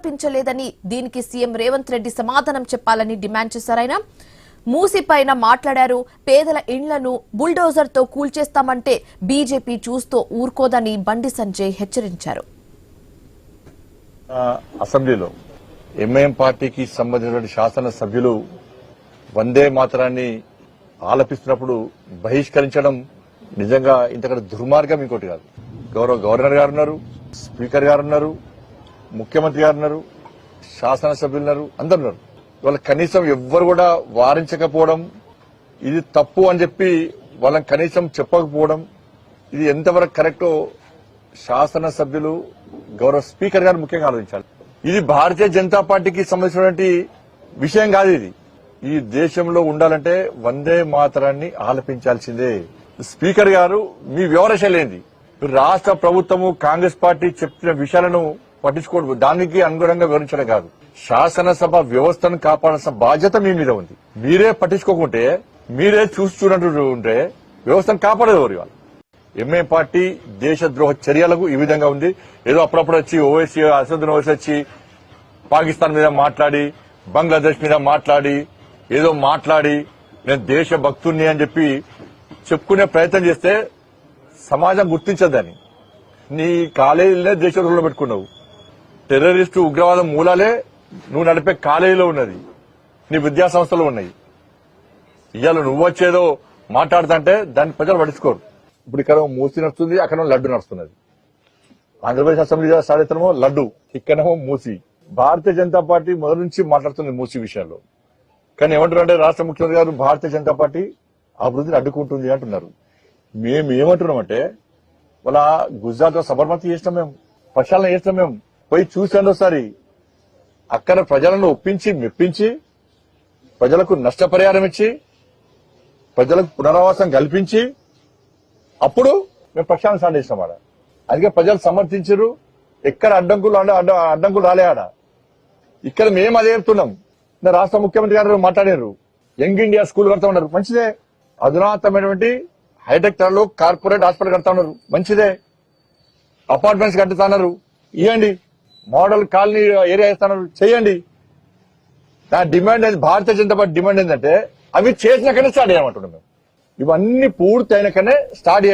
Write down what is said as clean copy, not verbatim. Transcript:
ఆలపించలేదని దీనికి సీఎం రేవంత్ రెడ్డి సమాధానం చెప్పాలని డిమాండ్ చేశారు. ఆయన మూసి పైన మాట్లాడారు. పేదల ఇండ్లను బుల్డోజర్ తో కూల్చేస్తామంటే బీజేపీ చూస్తూ ఊరుకోదని బండి సంజయ్ హెచ్చరించారు. అసెంబ్లీలో ఎంఐఎం పార్టీకి సంబంధించిన శాసన సభ్యులు వందే మాతరాన్ని ఆలపిస్తున్నప్పుడు బహిష్కరించడం నిజంగా ఇంతకంటే దుర్మార్గం ఇంకోటి కాదు. గవర్నర్ గారు ఉన్నారు, స్పీకర్ గారు ఉన్నారు, ముఖ్యమంత్రి గారు ఉన్నారు, శాసనసభ్యులు ఉన్నారు, అందరు ఉన్నారు. వాళ్ళ కనీసం ఎవ్వరు కూడా వారించకపోవడం, ఇది తప్పు అని చెప్పి వాళ్ళని కనీసం చెప్పకపోవడం, ఇది ఎంతవరకు కరెక్టో శాసనసభ్యులు గౌరవ స్పీకర్ గారు ముఖ్యంగా ఆలోచించాలి. ఇది భారతీయ జనతా పార్టీకి సంబంధించినటువంటి విషయం కాదు. ఇది ఈ దేశంలో ఉండాలంటే వందే మాతరాన్ని ఆలపించాల్సిందే. స్పీకర్ గారు మీ వివరశైలేంది? రాష్ట్ర ప్రభుత్వము కాంగ్రెస్ పార్టీ చెప్పిన విషయాలను పట్టించుకోవడం, దానికి అనుగుణంగా వివరించడం కాదు. శాసనసభ వ్యవస్థను కాపాడాల్సిన బాధ్యత మీ మీద ఉంది. మీరే పట్టించుకోకుంటే, మీరే చూస్తూ ఉంటే వ్యవస్థను కాపాడేవారు. వాళ్ళు ఎంఐఎం పార్టీ దేశద్రోహ చర్యలకు ఈ విధంగా ఉంది. ఏదో అప్పుడప్పుడు వచ్చి ఓవైసీ అసదుద్దీన్ ఓవైసీ వచ్చి పాకిస్తాన్ మీద మాట్లాడి, బంగ్లాదేశ్ మీద మాట్లాడి, ఏదో మాట్లాడి నేను దేశభక్తుణ్ణి అని చెప్పి చెప్పుకునే ప్రయత్నం చేస్తే సమాజం గుర్తించదని. నీ కాలేజీలనే దేశద్రోహంలో పెట్టుకున్నావు. టెర్రరిస్టు ఉగ్రవాదం మూలాలే నువ్వు నడిపే కాలేజీలో ఉన్నది, నీ విద్యా సంస్థలు ఉన్నాయి. ఇవాళ నువ్వు వచ్చేదో మాట్లాడుతుంటే దాన్ని ప్రజలు పట్టించుకోరు. ఇప్పుడు ఇక్కడ మూసి నడుస్తుంది, అక్కడ లడ్డు నడుస్తున్నది. ఆంధ్రప్రదేశ్ అసెంబ్లీ సాధితమో లడ్డు, ఇక్కడేమో మూసి. భారతీయ జనతా పార్టీ మొదటి నుంచి మాట్లాడుతుంది మూసి విషయంలో. కానీ ఏమంటున్నారంటే రాష్ట్ర ముఖ్యమంత్రి గారు భారతీయ జనతా పార్టీ అభివృద్ధిని అడ్డుకుంటుంది అంటున్నారు. మేము ఏమంటున్నామంటే, వాళ్ళ గుజరాత్ లో సబర్మతి చేసినాం, మేము ప్రక్షాళన చేసినాం, మేము పోయి చూసాను ఒకసారి. అక్కడ ప్రజలను ఒప్పించి మెప్పించి, ప్రజలకు నష్టపరిహారం ఇచ్చి, ప్రజలకు పునరావాసం కల్పించి అప్పుడు మేము ప్రక్షాళన స్టార్ట్ చేసినాం ఆడ. అందుకే ప్రజలు సమర్థించరు. ఎక్కడ అడ్డంకులు రాలే ఆడ. ఇక్కడ మేము అదే చెప్తున్నాం. రాష్ట్ర ముఖ్యమంత్రి గారు మాట్లాడారు, యంగ్ ఇండియా స్కూల్ కడతా ఉన్నారు, మంచిదే. అధునాతమైనటువంటి హైటెక్ ధరలో కార్పొరేట్ హాస్పిటల్ కడతా ఉన్నారు, మంచిదే. అపార్ట్మెంట్స్ కట్టుతా ఉన్నారు, ఇవ్వండి. మోడల్ కాలనీ ఏరియా ఇస్తున్నారు, చేయండి. నా డిమాండ్ ఏంది, భారతీయ జనతా పార్టీ డిమాండ్ ఏంటంటే అవి చేసినాకనే స్టార్ట్ చేయమంటున్నాం మేము. ఇవన్నీ పూర్తి అయినాకనే స్టార్ట్